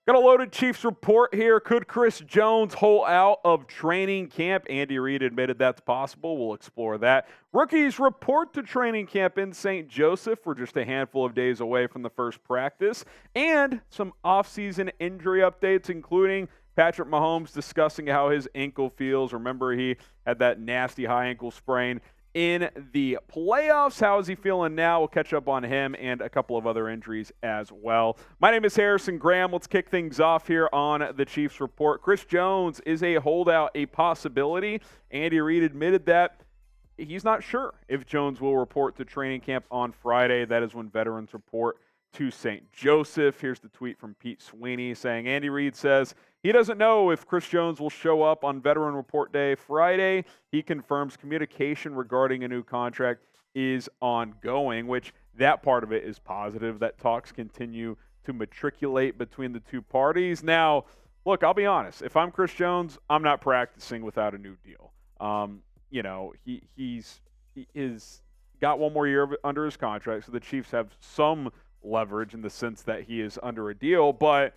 Got a loaded Chiefs report here. Could Chris Jones hold out of training camp? Andy Reid admitted that's possible. We'll explore that. Rookies report to training camp in St. Joseph. We're just a handful of days away from the first practice. And some offseason injury updates, including Patrick Mahomes discussing how his ankle feels. Remember, he had that nasty high ankle sprain in the playoffs. How is he feeling now? We'll catch up on him and a couple of other injuries as well. My name is Harrison Graham. Let's kick things off here on the Chiefs Report. Chris Jones is a holdout, a possibility. Andy Reid admitted that he's not sure if Jones will report to training camp on Friday. That is when veterans report to St. Joseph. Here's the tweet from Pete Sweeney saying, Andy Reid says he doesn't know if Chris Jones will show up on Veteran Report Day Friday. He confirms communication regarding a new contract is ongoing, which that part of it is positive, that talks continue to matriculate between the two parties. Now, look, I'll be honest. If I'm Chris Jones, I'm not practicing without a new deal. He's got one more year under his contract, so the Chiefs have some leverage in the sense that he is under a deal, but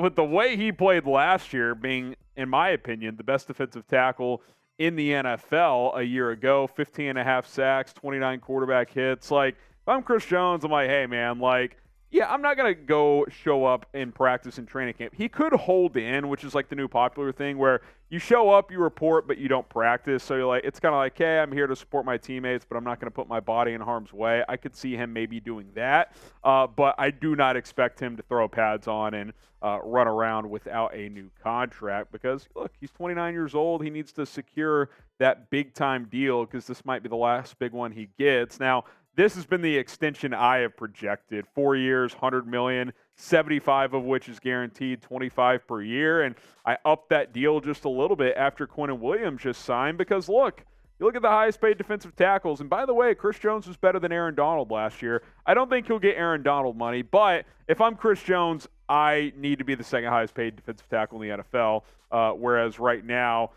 with the way he played last year, being, in my opinion, the best defensive tackle in the NFL a year ago, 15.5 sacks, 29 quarterback hits. Like, if I'm Chris Jones, I'm like, hey, man, I'm not going to go show up in practice and training camp. He could hold in, which is like the new popular thing where you show up, you report, but you don't practice. So you're like, it's kind of like, hey, I'm here to support my teammates, but I'm not going to put my body in harm's way. I could see him maybe doing that, but I do not expect him to throw pads on and run around without a new contract because, look, he's 29 years old. He needs to secure that big-time deal because this might be the last big one he gets. Now, this has been the extension I have projected. 4 years, $100 million, 75 of which is guaranteed, 25 per year. And I upped that deal just a little bit after Quinnen Williams just signed because, look, you look at the highest paid defensive tackles. And by the way, Chris Jones was better than Aaron Donald last year. I don't think he'll get Aaron Donald money, but if I'm Chris Jones, I need to be the second highest paid defensive tackle in the NFL, whereas right now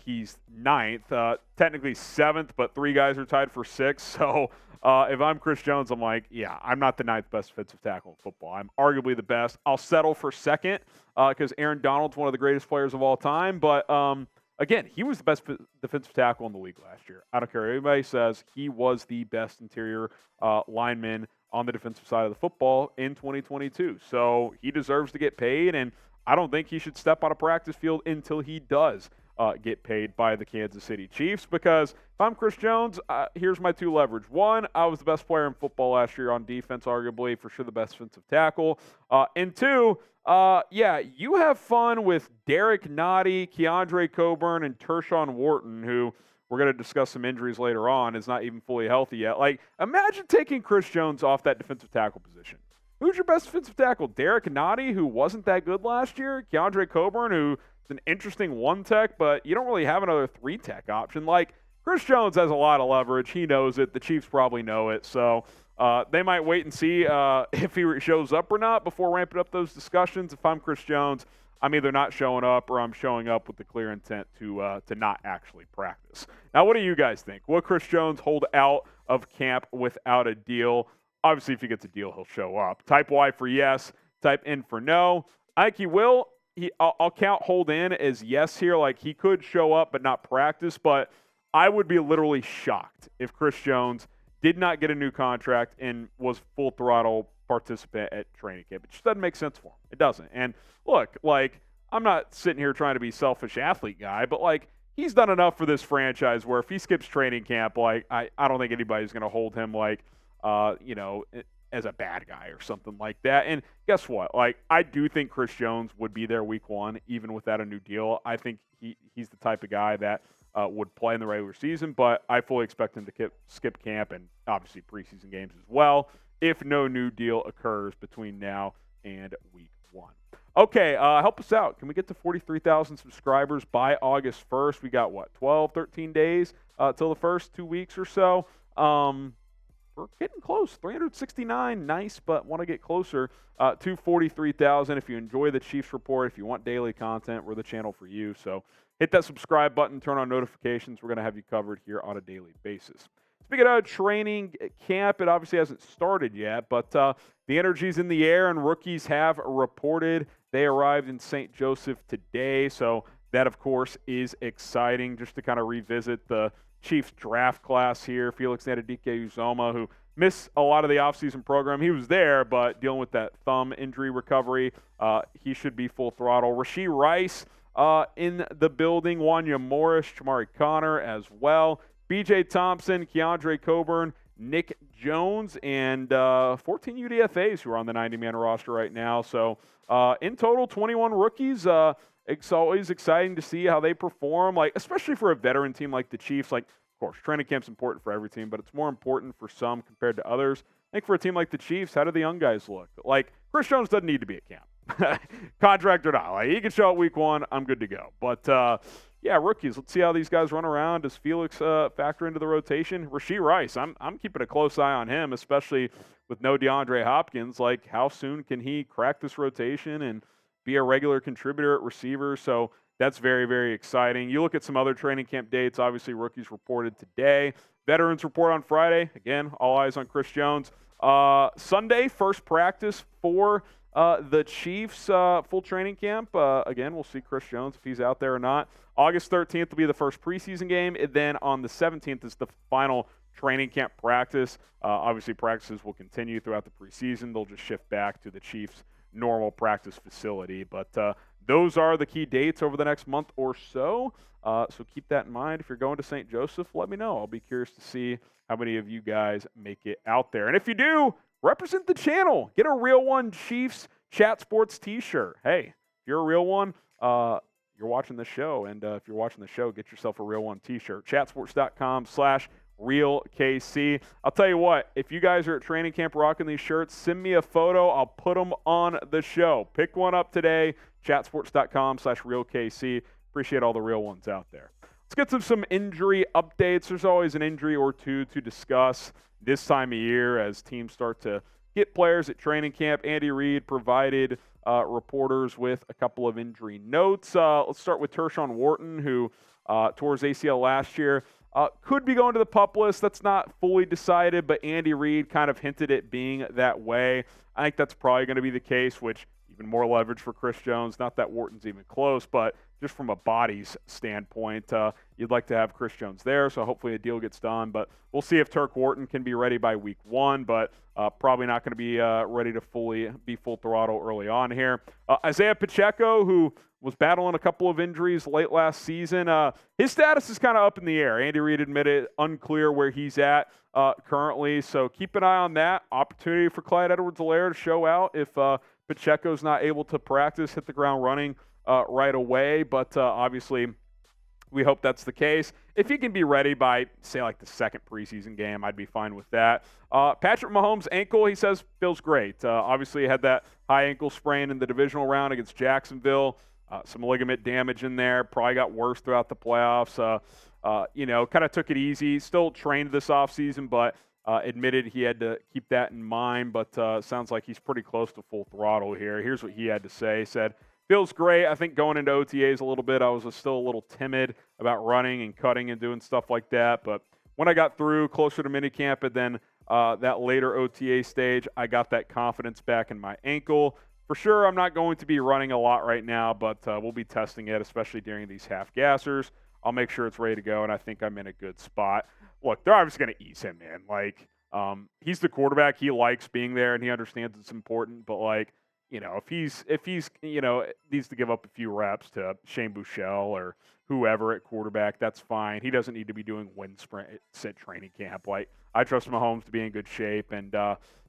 he's ninth, technically seventh, but three guys are tied for sixth. So if I'm Chris Jones, I'm like, yeah, I'm not the ninth best defensive tackle in football. I'm arguably the best. I'll settle for second because Aaron Donald's one of the greatest players of all time. But again, he was the best defensive tackle in the league last year. I don't care what anybody says. He was the best interior lineman on the defensive side of the football in 2022. So he deserves to get paid, and I don't think he should step on a practice field until he does get paid by the Kansas City Chiefs. Because if I'm Chris Jones, here's my two leverage. One, I was the best player in football last year on defense, arguably, for sure the best defensive tackle. And two, you have fun with Derek Nottie, Keandre Coburn, and Tershawn Wharton, who we're going to discuss some injuries later on, is not even fully healthy yet. Like, imagine taking Chris Jones off that defensive tackle position. Who's your best defensive tackle? Derek Nottie, who wasn't that good last year? Keandre Coburn, who is an interesting one-tech, but you don't really have another three-tech option. Like, Chris Jones has a lot of leverage. He knows it. The Chiefs probably know it. So they might wait and see if he shows up or not before ramping up those discussions. If I'm Chris Jones, I'm either not showing up or I'm showing up with the clear intent to not actually practice. Now, what do you guys think? Will Chris Jones hold out of camp without a deal? Obviously, if he gets a deal, he'll show up. Type Y for yes, type N for no. I think he will. I'll count hold in as yes here. Like, he could show up but not practice, but I would be literally shocked if Chris Jones did not get a new contract and was full throttle participant at training camp. It just doesn't make sense for him. It doesn't. And look, I'm not sitting here trying to be selfish athlete guy, but he's done enough for this franchise where if he skips training camp, I don't think anybody's going to hold him as a bad guy or something like that. And guess what? I do think Chris Jones would be there week one, even without a new deal. I think he's the type of guy that would play in the regular season, but I fully expect him to skip camp and obviously preseason games as well if no new deal occurs between now and week one. Okay, help us out. Can we get to 43,000 subscribers by August 1st? We got, 12, 13 days till the first 2 weeks or so. We're getting close. 369, nice, but want to get closer to 43,000. If you enjoy the Chiefs Report, if you want daily content, we're the channel for you. So hit that subscribe button, turn on notifications. We're going to have you covered here on a daily basis. Speaking of training camp, it obviously hasn't started yet, but the energy's in the air, and rookies have reported They arrived in St. Joseph today, so that, of course, is exciting just to kind of revisit the Chiefs draft class here. Felix Anudike-Uzomah, who missed a lot of the offseason program. He was there, but dealing with that thumb injury recovery, he should be full throttle. Rashee Rice in the building. Wanya Morris, Shamari Connor as well. B.J. Thompson, Keandre Coburn, Nick Jones, and 14 UDFAs who are on the 90-man roster right now. So in total, 21 rookies. It's always exciting to see how they perform, like especially for a veteran team like the Chiefs. Like, of course, training camp's important for every team, but it's more important for some compared to others. I think for a team like the Chiefs, how do the young guys look? Like, Chris Jones doesn't need to be at camp. Contract or not. Like, he can show up week one, I'm good to go. But, yeah, rookies, let's see how these guys run around. Does Felix factor into the rotation? Rashee Rice, I'm keeping a close eye on him, especially with no DeAndre Hopkins. Like, how soon can he crack this rotation and be a regular contributor at receiver? So that's very, very exciting. You look at some other training camp dates. Obviously, rookies reported today. Veterans report on Friday. Again, all eyes on Chris Jones. Sunday, first practice for the Chiefs full training camp. Again, we'll see Chris Jones if he's out there or not. August 13th will be the first preseason game. And then on the 17th is the final training camp practice. Obviously, practices will continue throughout the preseason. They'll just shift back to the Chiefs' normal practice facility. But those are the key dates over the next month or so. So keep that in mind. If you're going to St. Joseph, let me know. I'll be curious to see how many of you guys make it out there. And if you do, represent the channel. Get a Real One Chiefs Chat Sports t-shirt. Hey, if you're a real one, you're watching the show. And if you're watching the show, get yourself a Real One t-shirt. chatsports.com/RealKC. I'll tell you what, if you guys are at training camp rocking these shirts, send me a photo. I'll put them on the show. Pick one up today. chatsports.com/RealKC. Appreciate all the real ones out there. Let's get to some injury updates. There's always an injury or two to discuss this time of year as teams start to get players at training camp. Andy Reid provided reporters with a couple of injury notes. Let's start with Tershawn Wharton, who tore his ACL last year. Could be going to the PUP list. That's not fully decided, but Andy Reid kind of hinted at being that way. I think that's probably going to be the case, which even more leverage for Chris Jones. Not that Wharton's even close, but just from a bodies standpoint, you'd like to have Chris Jones there, so hopefully a deal gets done. But we'll see if Turk Wharton can be ready by week one, but probably not going to be ready to be full throttle early on here. Isiah Pacheco, who was battling a couple of injuries late last season, his status is kind of up in the air. Andy Reid admitted unclear where he's at currently, so keep an eye on that. Opportunity for Clyde Edwards-Helaire to show out if Pacheco's not able to practice, hit the ground running right away, but obviously we hope that's the case. If he can be ready by, say, like the second preseason game, I'd be fine with that. Patrick Mahomes' ankle, he says, feels great. Obviously had that high ankle sprain in the divisional round against Jacksonville. Some ligament damage in there. Probably got worse throughout the playoffs. Kind of took it easy. Still trained this offseason, but admitted he had to keep that in mind. But sounds like he's pretty close to full throttle here. Here's what he had to say. He said, feels great. I think going into OTAs a little bit, I was still a little timid about running and cutting and doing stuff like that. But when I got through closer to minicamp and then that later OTA stage, I got that confidence back in my ankle. For sure, I'm not going to be running a lot right now, but we'll be testing it, especially during these half-gassers. I'll make sure it's ready to go, and I think I'm in a good spot. Look, they're obviously going to ease him in. Like, he's the quarterback. He likes being there, and he understands it's important. But, like, if he's needs to give up a few reps to Shane Buechele or whoever at quarterback, that's fine. He doesn't need to be doing wind sprint at training camp. Like, I trust Mahomes to be in good shape, and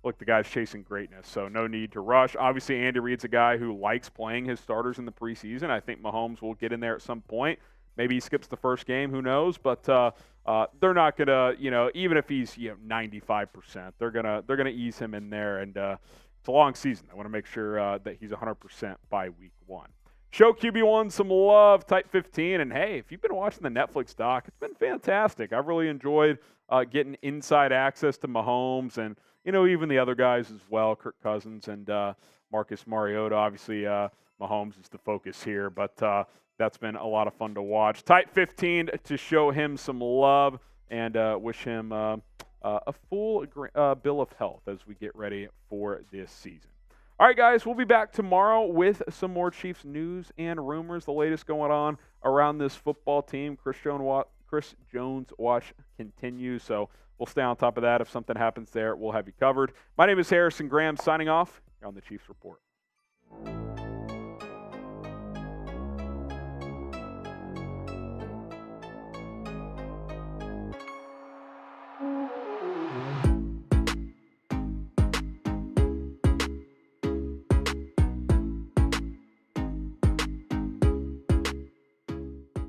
look, the guy's chasing greatness, so no need to rush. Obviously, Andy Reid's a guy who likes playing his starters in the preseason. I think Mahomes will get in there at some point. Maybe he skips the first game, who knows? But they're not gonna, even if he's 95%, they're gonna ease him in there, and it's a long season. I want to make sure that he's 100% by week one. Show QB1 some love, Type 15, and hey, if you've been watching the Netflix doc, it's been fantastic. I've really enjoyed getting inside access to Mahomes and even the other guys as well, Kirk Cousins and Marcus Mariota. Obviously, Mahomes is the focus here, but that's been a lot of fun to watch. Type 15 to show him some love and wish him a full bill of health as we get ready for this season. All right, guys, we'll be back tomorrow with some more Chiefs news and rumors, the latest going on around this football team. Chris Jones watch continues, so we'll stay on top of that. If something happens there, we'll have you covered. My name is Harrison Graham, signing off on the Chiefs Report.